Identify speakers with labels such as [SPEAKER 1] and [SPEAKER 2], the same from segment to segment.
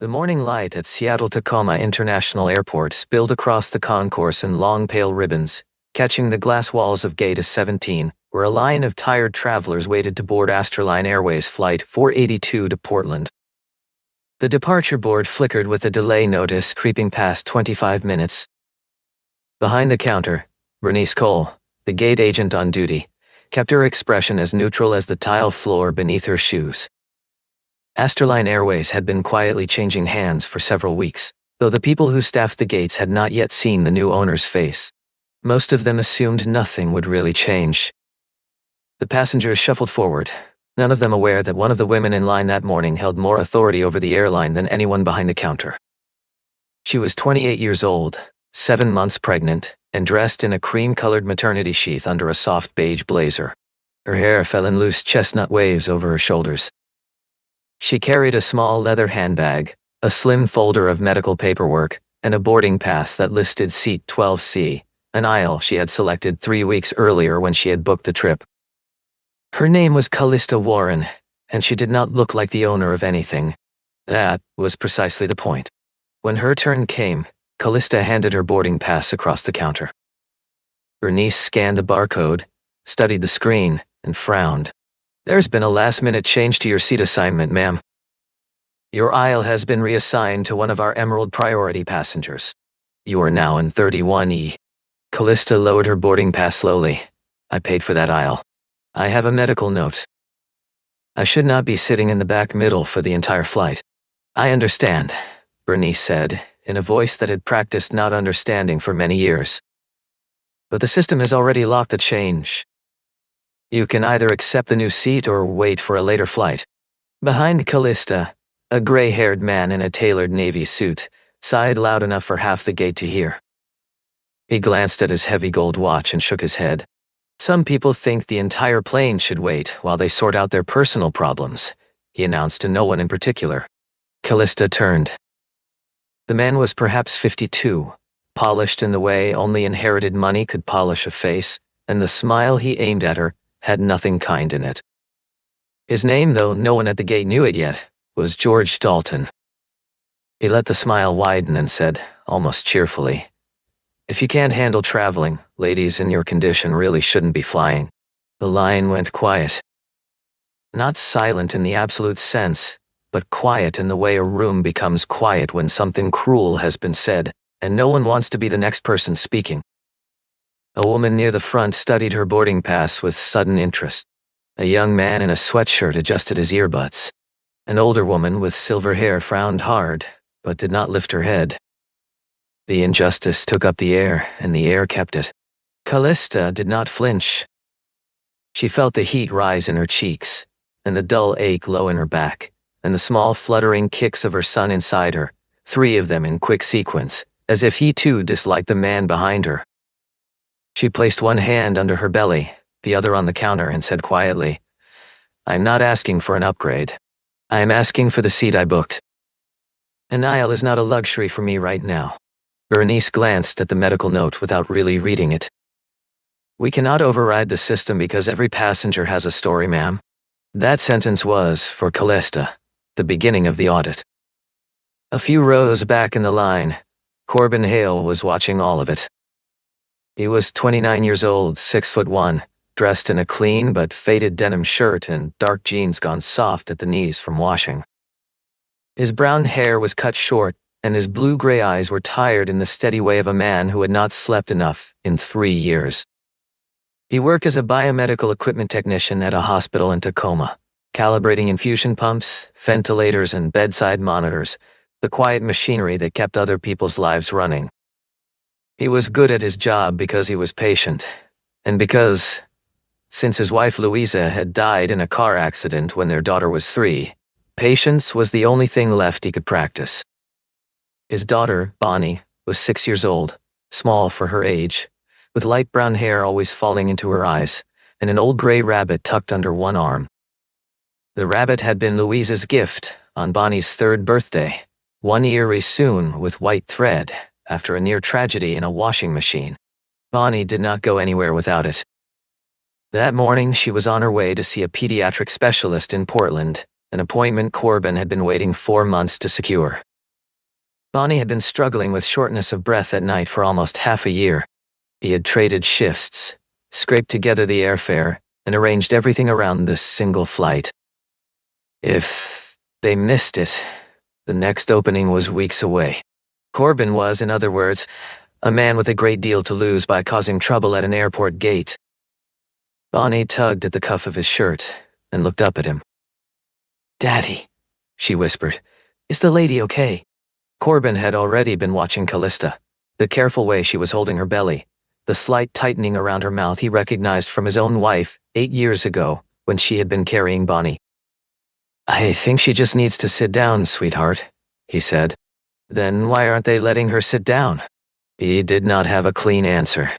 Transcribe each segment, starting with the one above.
[SPEAKER 1] The morning light at Seattle-Tacoma International Airport spilled across the concourse in long pale ribbons, catching the glass walls of Gate 17, where a line of tired travelers waited to board Airline Airways Flight 482 to Portland. The departure board flickered with a delay notice creeping past 25 minutes. Behind the counter, Bernice Cole, the gate agent on duty, kept her expression as neutral as the tile floor beneath her shoes. Airline Airways had been quietly changing hands for several weeks, though the people who staffed the gates had not yet seen the new owner's face. Most of them assumed nothing would really change. The passengers shuffled forward, none of them aware that one of the women in line that morning held more authority over the airline than anyone behind the counter. She was 28 years old, 7 months pregnant, and dressed in a cream-colored maternity sheath under a soft beige blazer. Her hair fell in loose chestnut waves over her shoulders. She carried a small leather handbag, a slim folder of medical paperwork, and a boarding pass that listed seat 12C, an aisle she had selected 3 weeks earlier when she had booked the trip. Her name was Callista Warren, and she did not look like the owner of anything. That was precisely the point. When her turn came, Callista handed her boarding pass across the counter. Bernice scanned the barcode, studied the screen, and frowned. "There's been a last-minute change to your seat assignment, ma'am. Your aisle has been reassigned to one of our Emerald Priority passengers. You are now in 31E. Callista lowered her boarding pass slowly. "I paid for that aisle. I have a medical note. I should not be sitting in the back middle for the entire flight." "I understand," Bernice said, in a voice that had practiced not understanding for many years. "But the system has already locked the change. You can either accept the new seat or wait for a later flight." Behind Callista, a gray-haired man in a tailored navy suit sighed loud enough for half the gate to hear. He glanced at his heavy gold watch and shook his head. "Some people think the entire plane should wait while they sort out their personal problems," he announced to no one in particular. Callista turned. The man was perhaps 52, polished in the way only inherited money could polish a face, and the smile he aimed at her had nothing kind in it. His name, though no one at the gate knew it yet, was George Dalton. He let the smile widen and said, almost cheerfully, "If you can't handle traveling, ladies in your condition really shouldn't be flying." The line went quiet. Not silent in the absolute sense, but quiet in the way a room becomes quiet when something cruel has been said, and no one wants to be the next person speaking. A woman near the front studied her boarding pass with sudden interest. A young man in a sweatshirt adjusted his earbuds. An older woman with silver hair frowned hard, but did not lift her head. The injustice took up the air, and the air kept it. Callista did not flinch. She felt the heat rise in her cheeks, and the dull ache low in her back, and the small fluttering kicks of her son inside her, 3 of them in quick sequence, as if he too disliked the man behind her. She placed one hand under her belly, the other on the counter, and said quietly, "I'm not asking for an upgrade. I am asking for the seat I booked. An aisle is not a luxury for me right now." Bernice glanced at the medical note without really reading it. "We cannot override the system because every passenger has a story, ma'am." That sentence was, for Callista, the beginning of the audit. A few rows back in the line, Corbin Hale was watching all of it. He was 29 years old, 6'1", dressed in a clean but faded denim shirt and dark jeans gone soft at the knees from washing. His brown hair was cut short, and his blue-gray eyes were tired in the steady way of a man who had not slept enough in 3 years. He worked as a biomedical equipment technician at a hospital in Tacoma, calibrating infusion pumps, ventilators, and bedside monitors, the quiet machinery that kept other people's lives running. He was good at his job because he was patient, and because, since his wife Louisa had died in a car accident when their daughter was 3, patience was the only thing left he could practice. His daughter, Bonnie, was 6 years old, small for her age, with light brown hair always falling into her eyes, and an old gray rabbit tucked under one arm. The rabbit had been Louisa's gift on Bonnie's 3rd birthday, 1 ear resewn with white thread after a near tragedy in a washing machine. Bonnie did not go anywhere without it. That morning she was on her way to see a pediatric specialist in Portland, an appointment Corbin had been waiting 4 months to secure. Bonnie had been struggling with shortness of breath at night for almost half a year. He had traded shifts, scraped together the airfare, and arranged everything around this single flight. If they missed it, the next opening was weeks away. Corbin was, in other words, a man with a great deal to lose by causing trouble at an airport gate. Bonnie tugged at the cuff of his shirt and looked up at him. "Daddy," she whispered, "is the lady okay?" Corbin had already been watching Callista, the careful way she was holding her belly, the slight tightening around her mouth he recognized from his own wife 8 years ago when she had been carrying Bonnie. "I think she just needs to sit down, sweetheart," he said. "Then why aren't they letting her sit down?" He did not have a clean answer.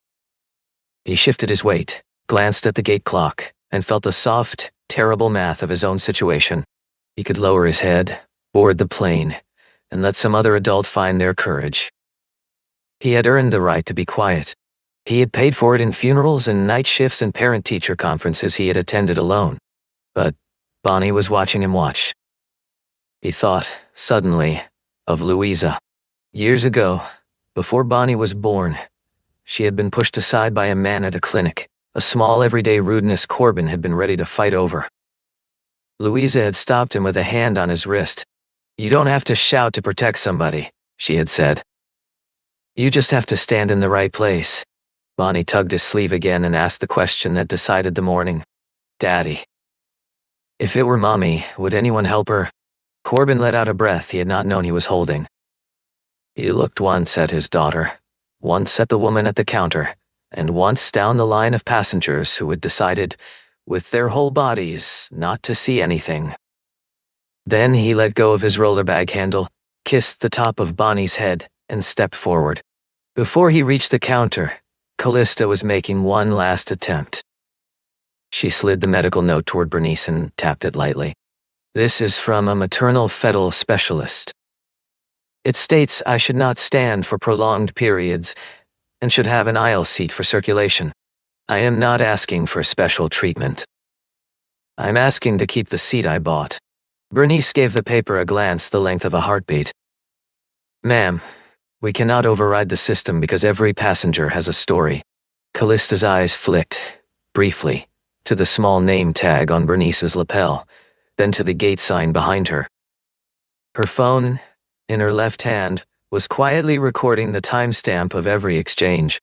[SPEAKER 1] He shifted his weight, glanced at the gate clock, and felt the soft, terrible math of his own situation. He could lower his head, board the plane, and let some other adult find their courage. He had earned the right to be quiet. He had paid for it in funerals and night shifts and parent-teacher conferences he had attended alone. But Bonnie was watching him watch. He thought, suddenly, of Louisa. Years ago, before Bonnie was born, she had been pushed aside by a man at a clinic, a small everyday rudeness Corbin had been ready to fight over. Louisa had stopped him with a hand on his wrist. "You don't have to shout to protect somebody," she had said. "You just have to stand in the right place." Bonnie tugged his sleeve again and asked the question that decided the morning. "Daddy. If it were Mommy, would anyone help her?" Corbin let out a breath he had not known he was holding. He looked once at his daughter, once at the woman at the counter, and once down the line of passengers who had decided, with their whole bodies, not to see anything. Then he let go of his roller bag handle, kissed the top of Bonnie's head, and stepped forward. Before he reached the counter, Callista was making one last attempt. She slid the medical note toward Bernice and tapped it lightly. "This is from a maternal fetal specialist. It states I should not stand for prolonged periods and should have an aisle seat for circulation. I am not asking for special treatment. I'm asking to keep the seat I bought." Bernice gave the paper a glance the length of a heartbeat. "Ma'am, we cannot override the system because every passenger has a story." Callista's eyes flicked, briefly, to the small name tag on Bernice's lapel, then to the gate sign behind her. Her phone, in her left hand, was quietly recording the timestamp of every exchange.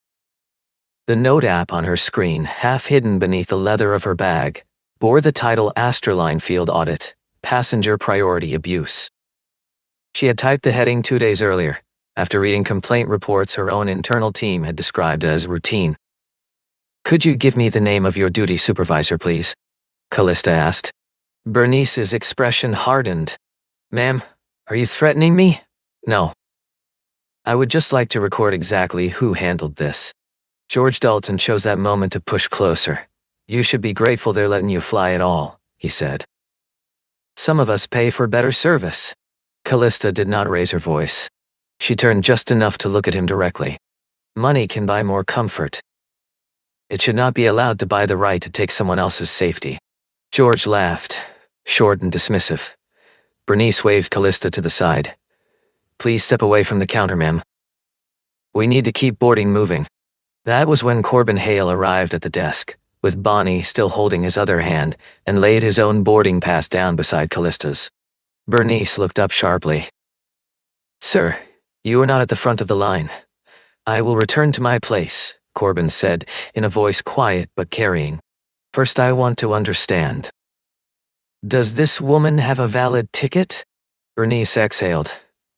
[SPEAKER 1] The note app on her screen, half hidden beneath the leather of her bag, bore the title Airline Field Audit, Passenger Priority Abuse. She had typed the heading 2 days earlier, after reading complaint reports her own internal team had described as routine. "Could you give me the name of your duty supervisor, please?" Callista asked. Bernice's expression hardened. "Ma'am, are you threatening me?" "No. I would just like to record exactly who handled this. George Dalton chose that moment to push closer. You should be grateful they're letting you fly at all," he said. "Some of us pay for better service." Callista did not raise her voice. She turned just enough to look at him directly. "Money can buy more comfort. It should not be allowed to buy the right to take someone else's safety." George laughed, short and dismissive. Bernice waved Callista to the side. "Please step away from the counter, ma'am. We need to keep boarding moving." That was when Corbin Hale arrived at the desk, with Bonnie still holding his other hand, and laid his own boarding pass down beside Callista's. Bernice looked up sharply. "Sir, you are not at the front of the line. I will return to my place," Corbin said, in a voice quiet but carrying. "First I want to understand. Does this woman have a valid ticket?" Bernice exhaled.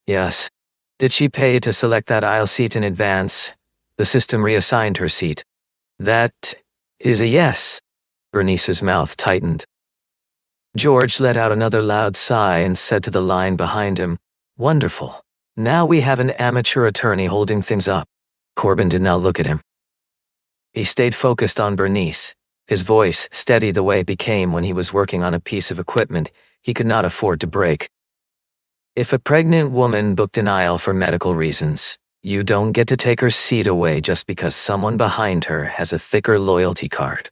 [SPEAKER 1] "Yes." "Did she pay to select that aisle seat in advance? The system reassigned her seat." "That is a yes." Bernice's mouth tightened. George let out another loud sigh and said to the line behind him, "Wonderful. Now we have an amateur attorney holding things up." Corbin did not look at him. He stayed focused on Bernice, his voice steady the way it became when he was working on a piece of equipment he could not afford to break. "If a pregnant woman booked an aisle for medical reasons, you don't get to take her seat away just because someone behind her has a thicker loyalty card.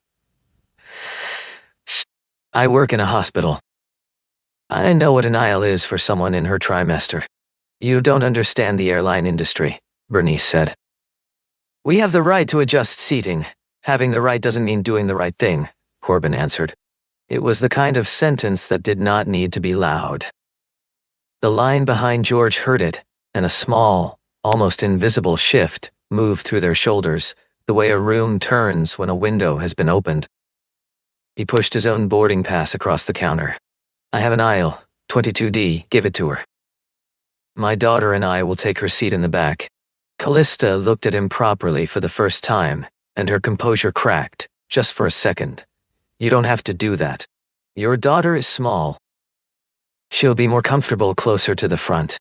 [SPEAKER 1] I work in a hospital. I know what an aisle is for someone in her trimester. You don't understand the airline industry, Bernice said. We have the right to adjust seating. Having the right doesn't mean doing the right thing, Corbin answered. It was the kind of sentence that did not need to be loud. The line behind George heard it, and a small, almost invisible shift moved through their shoulders, the way a room turns when a window has been opened. He pushed his own boarding pass across the counter. I have an aisle, 22D, give it to her. My daughter and I will take her seat in the back. Callista looked at him properly for the first time, and her composure cracked, just for a second. You don't have to do that. Your daughter is small. She'll be more comfortable closer to the front.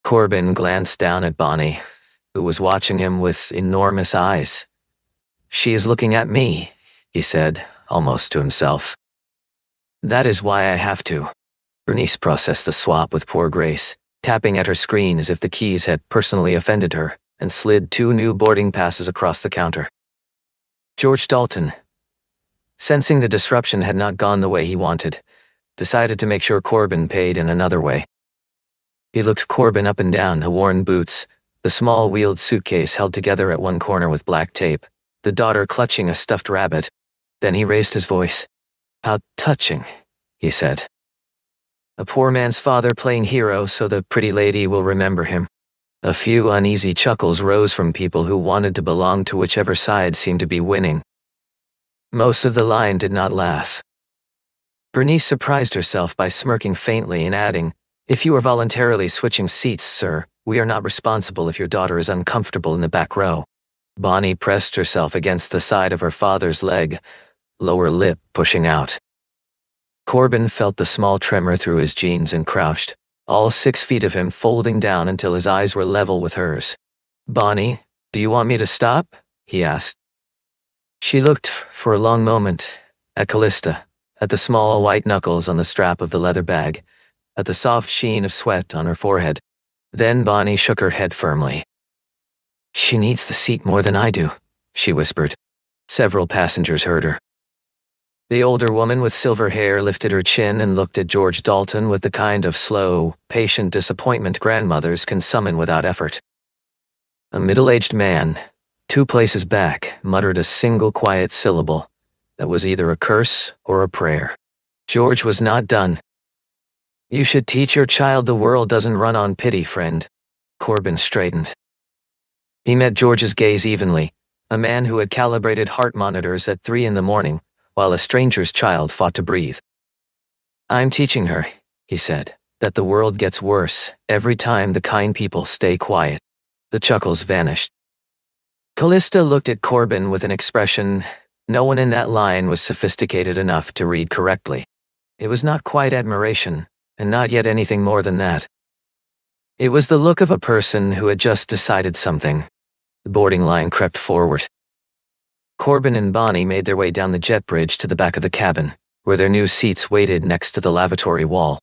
[SPEAKER 1] Corbin glanced down at Bonnie, who was watching him with enormous eyes. She is looking at me, he said, almost to himself. That is why I have to. Bernice processed the swap with poor grace, tapping at her screen as if the keys had personally offended her, and slid 2 new boarding passes across the counter. George Dalton, sensing the disruption had not gone the way he wanted, decided to make sure Corbin paid in another way. He looked Corbin up and down the worn boots, the small wheeled suitcase held together at one corner with black tape, the daughter clutching a stuffed rabbit. Then he raised his voice. How touching, he said. A poor man's father playing hero so the pretty lady will remember him. A few uneasy chuckles rose from people who wanted to belong to whichever side seemed to be winning. Most of the line did not laugh. Bernice surprised herself by smirking faintly and adding, If you are voluntarily switching seats, sir, we are not responsible if your daughter is uncomfortable in the back row. Bonnie pressed herself against the side of her father's leg, lower lip pushing out. Corbin felt the small tremor through his jeans and crouched, all 6 feet of him folding down until his eyes were level with hers. Bonnie, do you want me to stop? He asked. She looked, for a long moment, at Callista, at the small white knuckles on the strap of the leather bag, at the soft sheen of sweat on her forehead. Then Bonnie shook her head firmly. She needs the seat more than I do, she whispered. Several passengers heard her. The older woman with silver hair lifted her chin and looked at George Dalton with the kind of slow, patient disappointment grandmothers can summon without effort. A middle-aged man, 2 places back, muttered a single quiet syllable that was either a curse or a prayer. George was not done. You should teach your child the world doesn't run on pity, friend. Corbin straightened. He met George's gaze evenly, a man who had calibrated heart monitors at 3 in the morning, while a stranger's child fought to breathe. I'm teaching her, he said, that the world gets worse every time the kind people stay quiet. The chuckles vanished. Callista looked at Corbin with an expression no one in that line was sophisticated enough to read correctly. It was not quite admiration, and not yet anything more than that. It was the look of a person who had just decided something. The boarding line crept forward. Corbin and Bonnie made their way down the jet bridge to the back of the cabin, where their new seats waited next to the lavatory wall.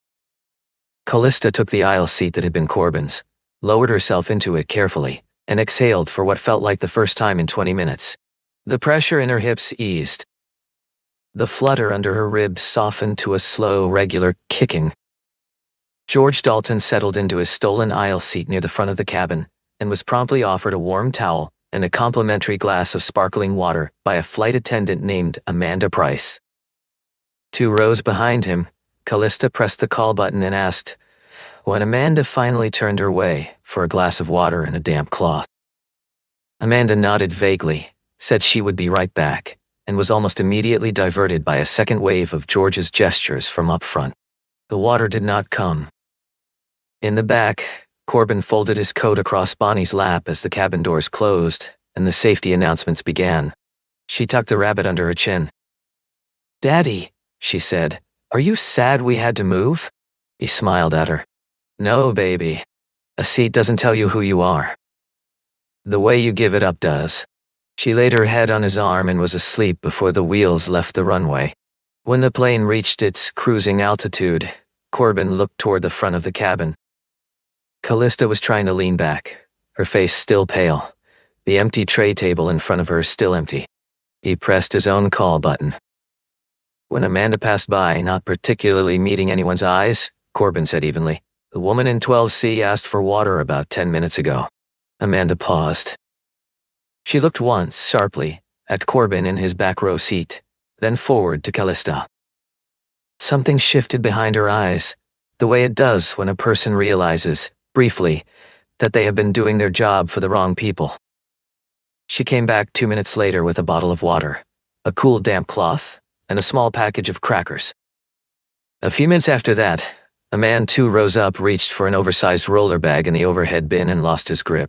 [SPEAKER 1] Callista took the aisle seat that had been Corbin's, lowered herself into it carefully, and exhaled for what felt like the first time in 20 minutes. The pressure in her hips eased. The flutter under her ribs softened to a slow, regular kicking. George Dalton settled into his stolen aisle seat near the front of the cabin, and was promptly offered a warm towel and a complimentary glass of sparkling water by a flight attendant named Amanda Price. 2 rows behind him, Callista pressed the call button and asked, when Amanda finally turned her way, for a glass of water and a damp cloth. Amanda nodded vaguely, said she would be right back, and was almost immediately diverted by a second wave of George's gestures from up front. The water did not come. In the back, Corbin folded his coat across Bonnie's lap as the cabin doors closed and the safety announcements began. She tucked the rabbit under her chin. Daddy, she said, are you sad we had to move? He smiled at her. No, baby. A seat doesn't tell you who you are. The way you give it up does. She laid her head on his arm and was asleep before the wheels left the runway. When the plane reached its cruising altitude, Corbin looked toward the front of the cabin. Callista was trying to lean back, her face still pale, the empty tray table in front of her still empty. He pressed his own call button. When Amanda passed by, not particularly meeting anyone's eyes, Corbin said evenly, The woman in 12C asked for water about 10 minutes ago. Amanda paused. She looked once, sharply, at Corbin in his back row seat, then forward to Callista. Something shifted behind her eyes, the way it does when a person realizes, briefly, that they have been doing their job for the wrong people. She came back 2 minutes later with a bottle of water, a cool damp cloth, and a small package of crackers. A few minutes after that, a man too rose up, reached for an oversized roller bag in the overhead bin and lost his grip.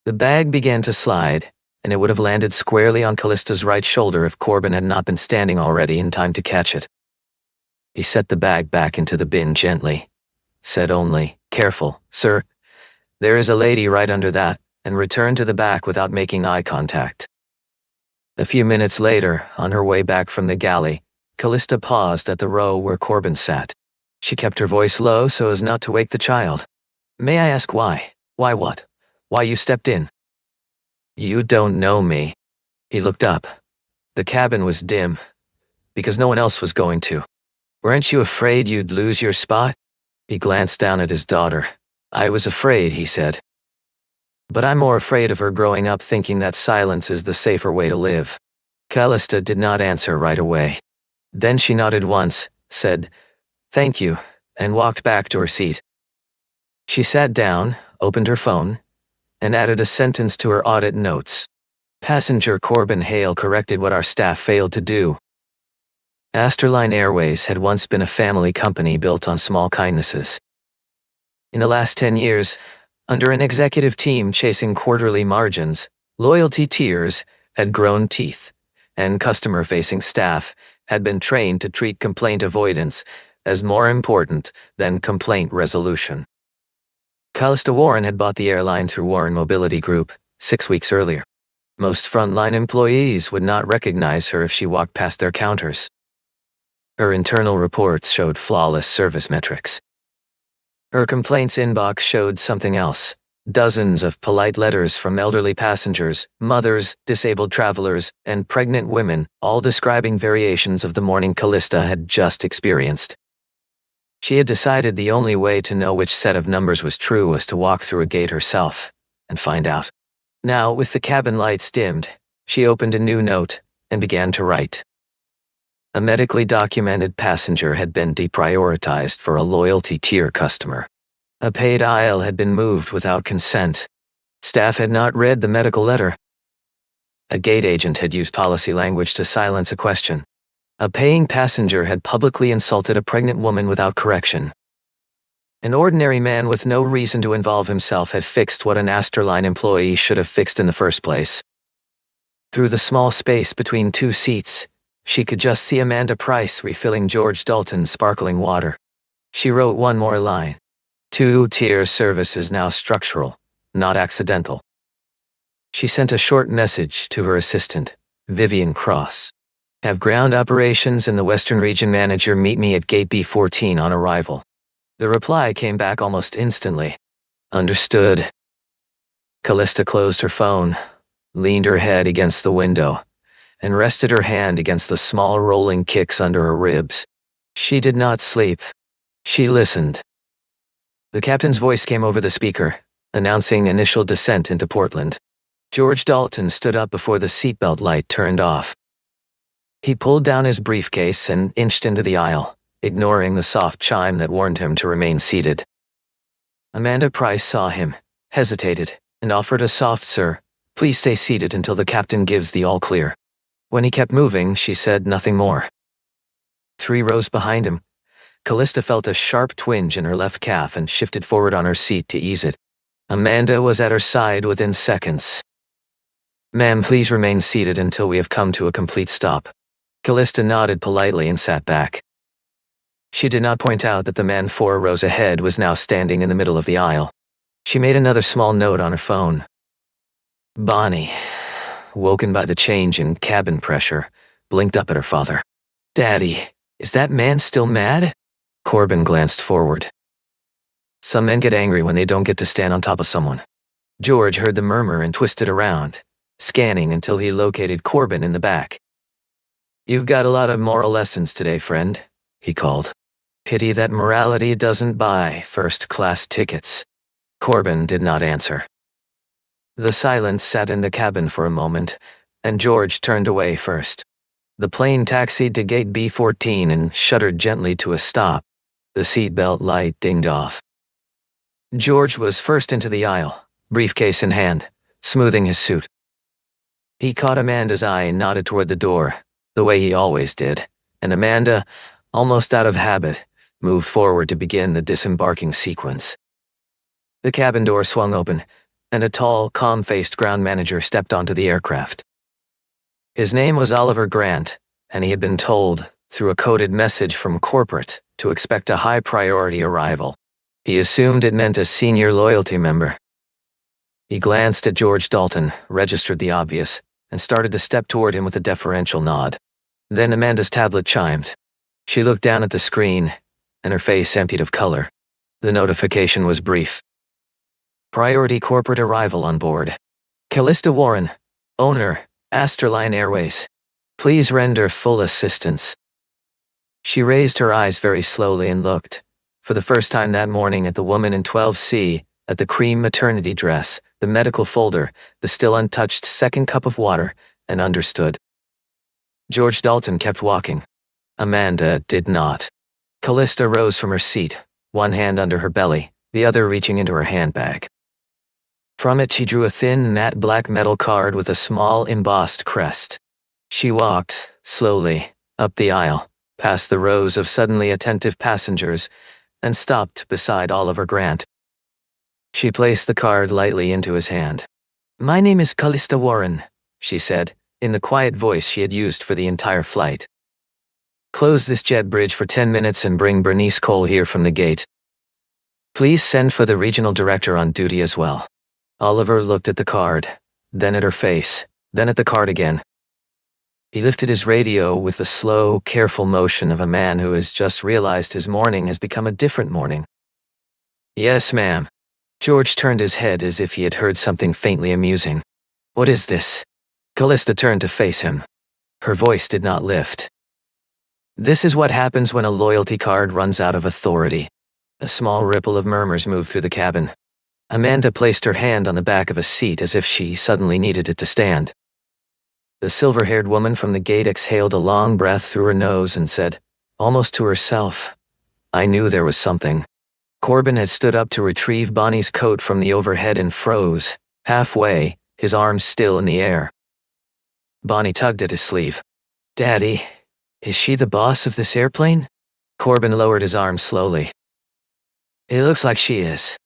[SPEAKER 1] The bag began to slide, and it would have landed squarely on Callista's right shoulder if Corbin had not been standing already in time to catch it. He set the bag back into the bin gently, said only, "Careful, sir. There is a lady right under that," and returned to the back without making eye contact. A few minutes later, on her way back from the galley, Callista paused at the row where Corbin sat. She kept her voice low so as not to wake the child. "May I ask why? Why what? Why you stepped in?" "You don't know me." He looked up. The cabin was dim, because no one else was going to. "Weren't you afraid you'd lose your spot?" He glanced down at his daughter. "I was afraid," he said. "But I'm more afraid of her growing up thinking that silence is the safer way to live." Callista did not answer right away. Then she nodded once, said, "Thank you," and walked back to her seat. She sat down, opened her phone, and added a sentence to her audit notes. "Passenger Corbin Hale corrected what our staff failed to do." Airline Airways had once been a family company built on small kindnesses. In the last 10 years, under an executive team chasing quarterly margins, loyalty tiers had grown teeth, and customer-facing staff had been trained to treat complaint avoidance as more important than complaint resolution. Callista Warren had bought the airline through Warren Mobility Group 6 weeks earlier. Most frontline employees would not recognize her if she walked past their counters. Her internal reports showed flawless service metrics. Her complaints inbox showed something else. Dozens of polite letters from elderly passengers, mothers, disabled travelers, and pregnant women, all describing variations of the morning Callista had just experienced. She had decided the only way to know which set of numbers was true was to walk through a gate herself and find out. Now, with the cabin lights dimmed, she opened a new note and began to write. A medically documented passenger had been deprioritized for a loyalty tier customer. A paid aisle had been moved without consent. Staff had not read the medical letter. A gate agent had used policy language to silence a question. A paying passenger had publicly insulted a pregnant woman without correction. An ordinary man with no reason to involve himself had fixed what an Airline employee should have fixed in the first place. Through the small space between two seats, she could just see Amanda Price refilling George Dalton's sparkling water. She wrote one more line. Two-tier service is now structural, not accidental. She sent a short message to her assistant, Vivian Cross. Have ground operations and the Western Region Manager meet me at Gate B14 on arrival. The reply came back almost instantly. Understood. Callista closed her phone, leaned her head against the window, and rested her hand against the small rolling kicks under her ribs. She did not sleep. She listened. The captain's voice came over the speaker, announcing initial descent into Portland. George Dalton stood up before the seatbelt light turned off. He pulled down his briefcase and inched into the aisle, ignoring the soft chime that warned him to remain seated. Amanda Price saw him, hesitated, and offered a soft "Sir, please stay seated until the captain gives the all-clear." When he kept moving, she said nothing more. 3 rows behind him, Callista felt a sharp twinge in her left calf and shifted forward on her seat to ease it. Amanda was at her side within seconds. "Ma'am, please remain seated until we have come to a complete stop." Callista nodded politely and sat back. She did not point out that the man 4 rows ahead was now standing in the middle of the aisle. She made another small note on her phone. Bonnie, woken by the change in cabin pressure, blinked up at her father. "Daddy, is that man still mad?" Corbin glanced forward. "Some men get angry when they don't get to stand on top of someone." George heard the murmur and twisted around, scanning until he located Corbin in the back. "You've got a lot of moral lessons today, friend," he called. Pity that morality doesn't buy first-class tickets. Corbin did not answer. The silence sat in the cabin for a moment, and George turned away first. The plane taxied to gate B14 and shuddered gently to a stop. The seatbelt light dinged off. George was first into the aisle, briefcase in hand, smoothing his suit. He caught Amanda's eye and nodded toward the door, the way he always did, and Amanda, almost out of habit, moved forward to begin the disembarking sequence. The cabin door swung open, and a tall, calm-faced ground manager stepped onto the aircraft. His name was Oliver Grant, and he had been told, through a coded message from corporate, to expect a high-priority arrival. He assumed it meant a senior loyalty member. He glanced at George Dalton, registered the obvious, and started to step toward him with a deferential nod. Then Amanda's tablet chimed. She looked down at the screen, and her face emptied of color. The notification was brief. Priority corporate arrival on board. Callista Warren, owner, Airline Airways. Please render full assistance. She raised her eyes very slowly and looked, for the first time that morning, at the woman in 12C, at the cream maternity dress, the medical folder, the still untouched second cup of water, and understood. George Dalton kept walking. Amanda did not. Callista rose from her seat, one hand under her belly, the other reaching into her handbag. From it she drew a thin, matte black metal card with a small, embossed crest. She walked, slowly, up the aisle, past the rows of suddenly attentive passengers, and stopped beside Oliver Grant. She placed the card lightly into his hand. My name is Callista Warren, she said, in the quiet voice she had used for the entire flight. Close this jet bridge for 10 minutes and bring Bernice Cole here from the gate. Please send for the regional director on duty as well. Oliver looked at the card, then at her face, then at the card again. He lifted his radio with the slow, careful motion of a man who has just realized his morning has become a different morning. Yes, ma'am. George turned his head as if he had heard something faintly amusing. What is this? Callista turned to face him. Her voice did not lift. This is what happens when a loyalty card runs out of authority. A small ripple of murmurs moved through the cabin. Amanda placed her hand on the back of a seat as if she suddenly needed it to stand. The silver-haired woman from the gate exhaled a long breath through her nose and said, almost to herself, I knew there was something. Corbin had stood up to retrieve Bonnie's coat from the overhead and froze, halfway, his arms still in the air. Bonnie tugged at his sleeve. Daddy, is she the boss of this airplane? Corbin lowered his arm slowly. It looks like she is.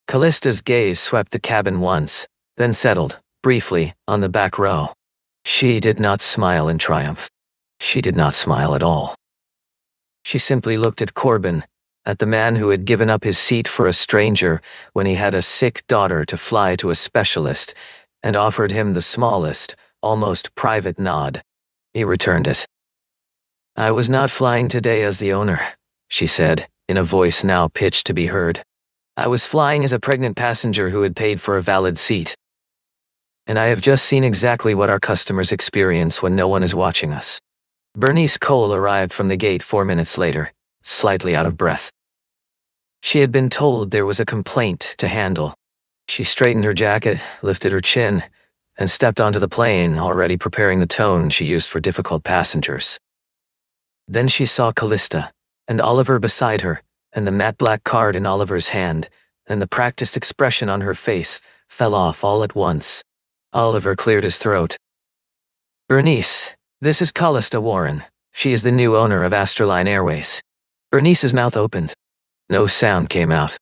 [SPEAKER 1] Callista's gaze swept the cabin once, then settled, briefly, on the back row. She did not smile in triumph. She did not smile at all. She simply looked at Corbin, at the man who had given up his seat for a stranger when he had a sick daughter to fly to a specialist, and offered him the smallest, almost private nod. He returned it. I was not flying today as the owner, she said, in a voice now pitched to be heard. I was flying as a pregnant passenger who had paid for a valid seat. And I have just seen exactly what our customers experience when no one is watching us. Bernice Cole arrived from the gate 4 minutes later, slightly out of breath. She had been told there was a complaint to handle. She straightened her jacket, lifted her chin, and stepped onto the plane, already preparing the tone she used for difficult passengers. Then she saw Callista, and Oliver beside her, and the matte black card in Oliver's hand, and the practiced expression on her face fell off all at once. Oliver cleared his throat. Bernice, this is Callista Warren. She is the new owner of Airline Airways. Bernice's mouth opened. No sound came out.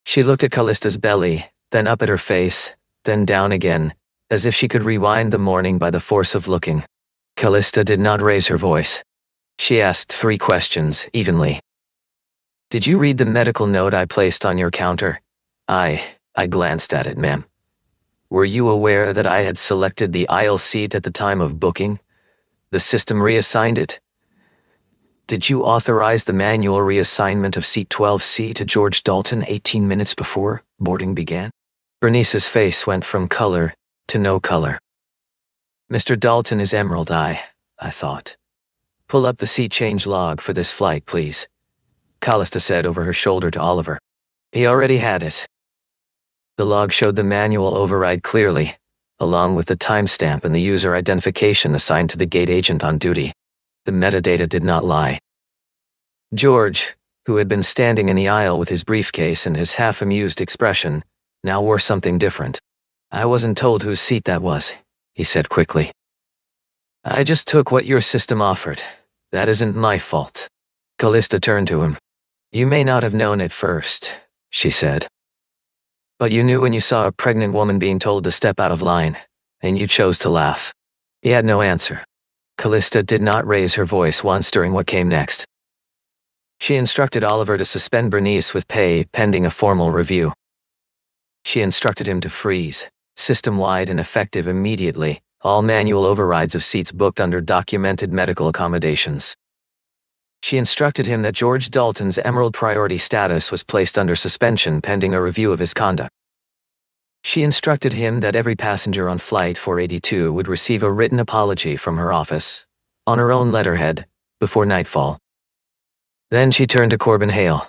[SPEAKER 1] She looked at Callista's belly, then up at her face, then down again, as if she could rewind the morning by the force of looking. Callista did not raise her voice. She asked 3 questions, evenly. Did you read the medical note I placed on your counter? I glanced at it, ma'am. Were you aware that I had selected the aisle seat at the time of booking? The system reassigned it. Did you authorize the manual reassignment of seat 12C to George Dalton 18 minutes before boarding began? Bernice's face went from color to no color. Mr. Dalton is Emerald Eye, I thought. Pull up the seat change log for this flight, please. Callista said over her shoulder to Oliver. He already had it. The log showed the manual override clearly, along with the timestamp and the user identification assigned to the gate agent on duty. The metadata did not lie. George, who had been standing in the aisle with his briefcase and his half-amused expression, now wore something different. I wasn't told whose seat that was, he said quickly. I just took what your system offered. That isn't my fault. Callista turned to him. You may not have known at first, she said. But you knew when you saw a pregnant woman being told to step out of line, and you chose to laugh. He had no answer. Callista did not raise her voice once during what came next. She instructed Oliver to suspend Bernice with pay pending a formal review. She instructed him to freeze, system-wide and effective immediately, all manual overrides of seats booked under documented medical accommodations. She instructed him that George Dalton's Emerald Priority status was placed under suspension pending a review of his conduct. She instructed him that every passenger on Flight 482 would receive a written apology from her office, on her own letterhead, before nightfall. Then she turned to Corbin Hale,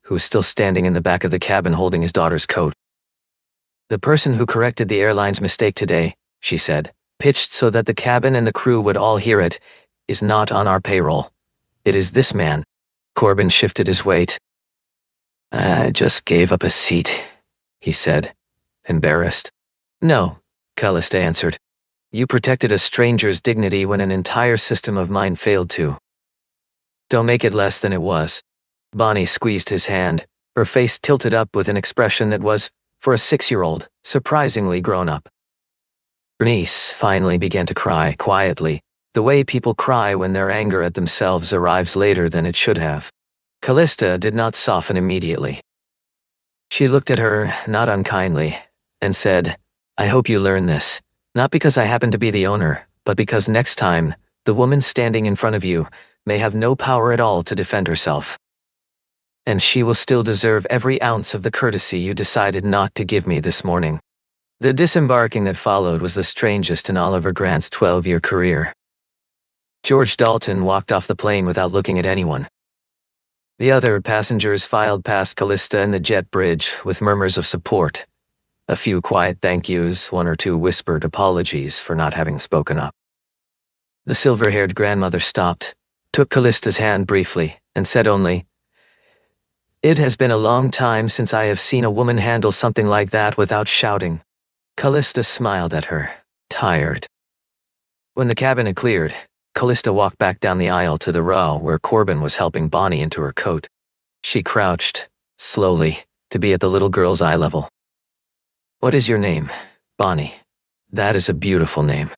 [SPEAKER 1] who was still standing in the back of the cabin holding his daughter's coat. The person who corrected the airline's mistake today, she said, pitched so that the cabin and the crew would all hear it, is not on our payroll. It is this man. Corbin shifted his weight. I just gave up a seat, he said, embarrassed. No, Callista answered. You protected a stranger's dignity when an entire system of mine failed to. Don't make it less than it was. Bonnie squeezed his hand, her face tilted up with an expression that was, for a 6-year-old, surprisingly grown up. Bernice finally began to cry quietly, the way people cry when their anger at themselves arrives later than it should have. Callista did not soften immediately. She looked at her, not unkindly, and said, I hope you learn this, not because I happen to be the owner, but because next time, the woman standing in front of you may have no power at all to defend herself. And she will still deserve every ounce of the courtesy you decided not to give me this morning. The disembarking that followed was the strangest in Oliver Grant's 12-year career. George Dalton walked off the plane without looking at anyone. The other passengers filed past Callista and the jet bridge with murmurs of support. A few quiet thank yous, 1 or 2 whispered apologies for not having spoken up. The silver-haired grandmother stopped, took Callista's hand briefly, and said only, It has been a long time since I have seen a woman handle something like that without shouting. Callista smiled at her, tired. When the cabin had cleared, Callista walked back down the aisle to the row where Corbin was helping Bonnie into her coat. She crouched, slowly, to be at the little girl's eye level. What is your name, Bonnie? That is a beautiful name.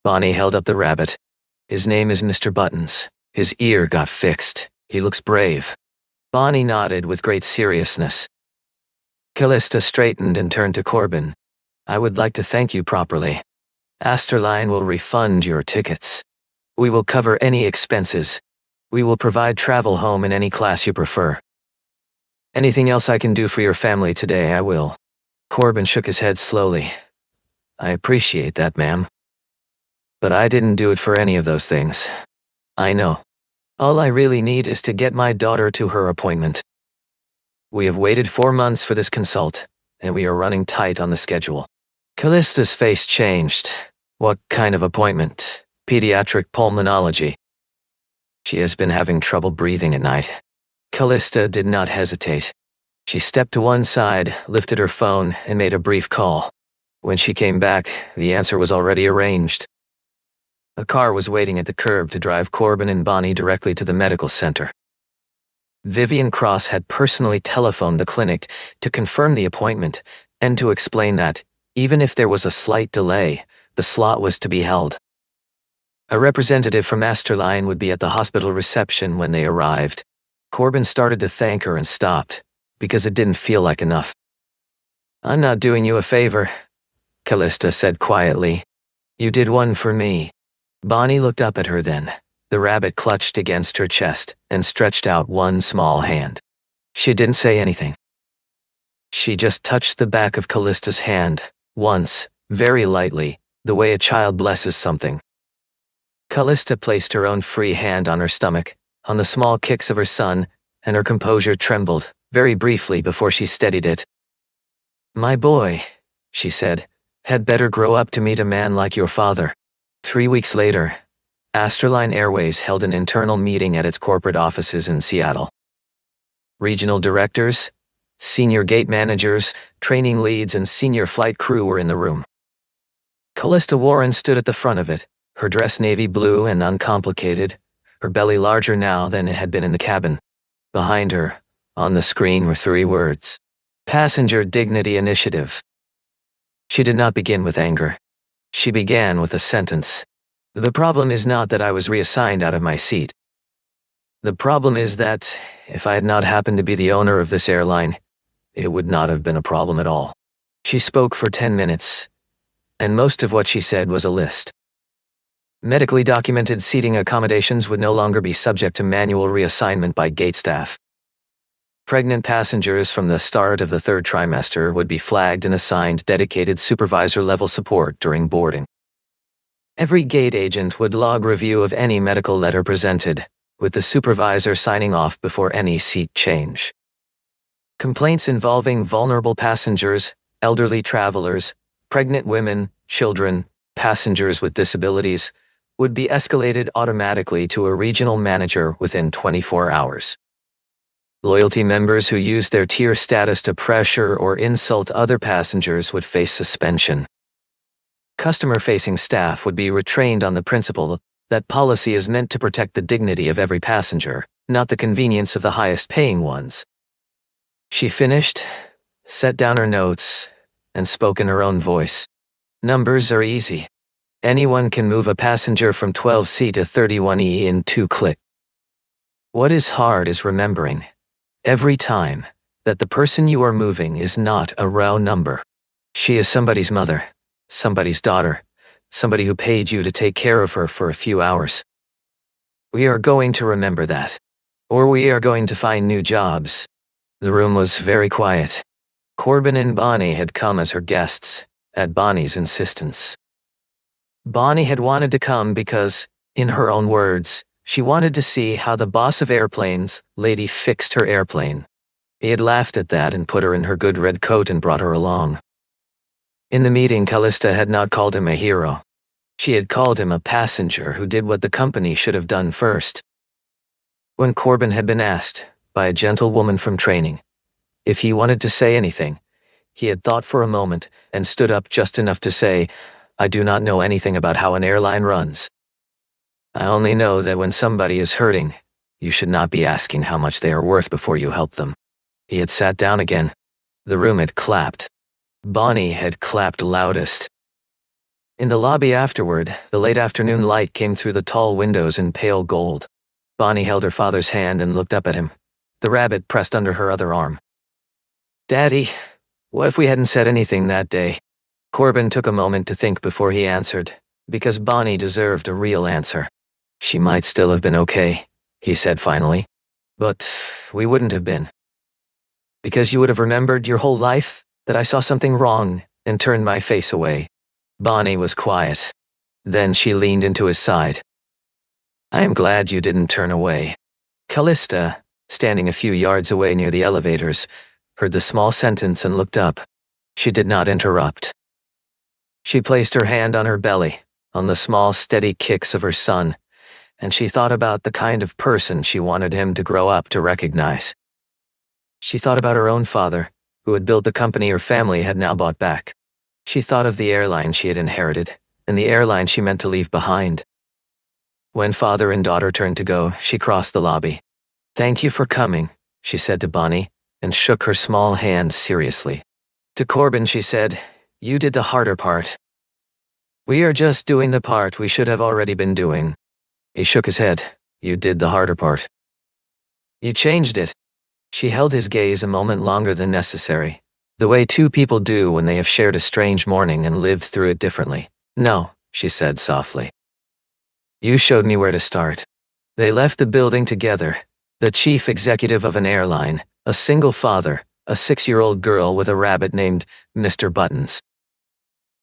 [SPEAKER 1] Bonnie held up the rabbit. His name is Mr. Buttons. His ear got fixed. He looks brave. Bonnie nodded with great seriousness. Callista straightened and turned to Corbin. I would like to thank you properly. Airline will refund your tickets. We will cover any expenses. We will provide travel home in any class you prefer. Anything else I can do for your family today, I will. Corbin shook his head slowly. I appreciate that, ma'am. But I didn't do it for any of those things. I know. All I really need is to get my daughter to her appointment. We have waited 4 months for this consult, and we are running tight on the schedule. Callista's face changed. What kind of appointment? Pediatric pulmonology. She has been having trouble breathing at night. Callista did not hesitate. She stepped to one side, lifted her phone, and made a brief call. When she came back, the answer was already arranged. A car was waiting at the curb to drive Corbin and Bonnie directly to the medical center. Vivian Cross had personally telephoned the clinic to confirm the appointment and to explain that, even if there was a slight delay, the slot was to be held. A representative from Airline would be at the hospital reception when they arrived. Corbin started to thank her and stopped, because it didn't feel like enough. I'm not doing you a favor, Callista said quietly. You did one for me. Bonnie looked up at her then. The rabbit clutched against her chest and stretched out one small hand. She didn't say anything. She just touched the back of Callista's hand, once, very lightly, the way a child blesses something. Callista placed her own free hand on her stomach, on the small kicks of her son, and her composure trembled, very briefly before she steadied it. "My boy," she said, "had better grow up to meet a man like your father." 3 weeks later, Airline Airways held an internal meeting at its corporate offices in Seattle. Regional directors, senior gate managers, training leads, and senior flight crew were in the room. Callista Warren stood at the front of it, her dress navy blue and uncomplicated, her belly larger now than it had been in the cabin. Behind her, on the screen, were 3 words: Passenger Dignity Initiative. She did not begin with anger. She began with a sentence. "The problem is not that I was reassigned out of my seat. The problem is that, if I had not happened to be the owner of this airline, it would not have been a problem at all." She spoke for 10 minutes, and most of what she said was a list. Medically documented seating accommodations would no longer be subject to manual reassignment by gate staff. Pregnant passengers from the start of the 3rd trimester would be flagged and assigned dedicated supervisor-level support during boarding. Every gate agent would log review of any medical letter presented, with the supervisor signing off before any seat change. Complaints involving vulnerable passengers, elderly travelers, pregnant women, children, passengers with disabilities, would be escalated automatically to a regional manager within 24 hours. Loyalty members who used their tier status to pressure or insult other passengers would face suspension. Customer-facing staff would be retrained on the principle that policy is meant to protect the dignity of every passenger, not the convenience of the highest-paying ones. She finished, set down her notes, and spoke in her own voice. "Numbers are easy. Anyone can move a passenger from 12C to 31E in 2 clicks. What is hard is remembering, every time, that the person you are moving is not a raw number. She is somebody's mother, somebody's daughter, somebody who paid you to take care of her for a few hours. We are going to remember that. Or we are going to find new jobs." The room was very quiet. Corbin and Bonnie had come as her guests, at Bonnie's insistence. Bonnie had wanted to come because, in her own words, she wanted to see how the boss of airplanes, lady, fixed her airplane. He had laughed at that and put her in her good red coat and brought her along. In the meeting, Callista had not called him a hero. She had called him a passenger who did what the company should have done first. When Corbin had been asked, by a gentlewoman from training, if he wanted to say anything, he had thought for a moment and stood up just enough to say, "I do not know anything about how an airline runs. I only know that when somebody is hurting, you should not be asking how much they are worth before you help them." He had sat down again. The room had clapped. Bonnie had clapped loudest. In the lobby afterward, the late afternoon light came through the tall windows in pale gold. Bonnie held her father's hand and looked up at him, the rabbit pressed under her other arm. "Daddy, what if we hadn't said anything that day?" Corbin took a moment to think before he answered, because Bonnie deserved a real answer. "She might still have been okay," he said finally. "But we wouldn't have been. Because you would have remembered your whole life that I saw something wrong and turned my face away." Bonnie was quiet. Then she leaned into his side. "I am glad you didn't turn away." Callista, standing a few yards away near the elevators, heard the small sentence and looked up. She did not interrupt. She placed her hand on her belly, on the small steady kicks of her son, and she thought about the kind of person she wanted him to grow up to recognize. She thought about her own father, who had built the company her family had now bought back. She thought of the airline she had inherited, and the airline she meant to leave behind. When father and daughter turned to go, she crossed the lobby. "Thank you for coming," she said to Bonnie, and shook her small hand seriously. To Corbin she said, "You did the harder part. We are just doing the part we should have already been doing." He shook his head. "You did the harder part. You changed it." She held his gaze a moment longer than necessary, the way 2 people do when they have shared a strange morning and lived through it differently. "No," she said softly. "You showed me where to start." They left the building together, the chief executive of an airline, a single father, a 6-year-old girl with a rabbit named Mr. Buttons.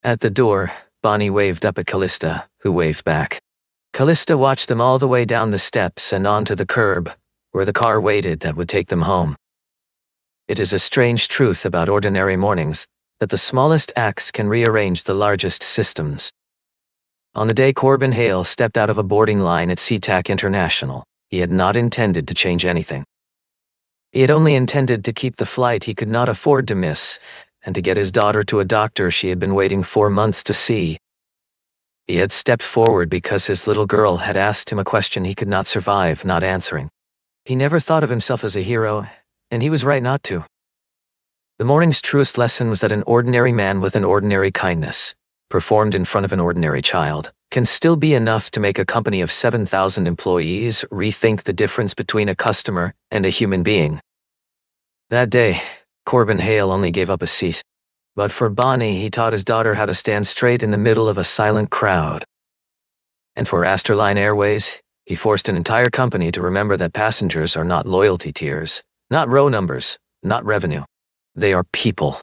[SPEAKER 1] At the door, Bonnie waved up at Callista, who waved back. Callista watched them all the way down the steps and onto the curb, where the car waited that would take them home. It is a strange truth about ordinary mornings, that the smallest acts can rearrange the largest systems. On the day Corbin Hale stepped out of a boarding line at SeaTac International, he had not intended to change anything. He had only intended to keep the flight he could not afford to miss, and to get his daughter to a doctor she had been waiting 4 months to see. He had stepped forward because his little girl had asked him a question he could not survive not answering. He never thought of himself as a hero, and he was right not to. The morning's truest lesson was that an ordinary man with an ordinary kindness, performed in front of an ordinary child, can still be enough to make a company of 7,000 employees rethink the difference between a customer and a human being. That day, Corbin Hale only gave up a seat. But for Bonnie, he taught his daughter how to stand straight in the middle of a silent crowd. And for Airline Airways, he forced an entire company to remember that passengers are not loyalty tiers, not row numbers, not revenue. They are people.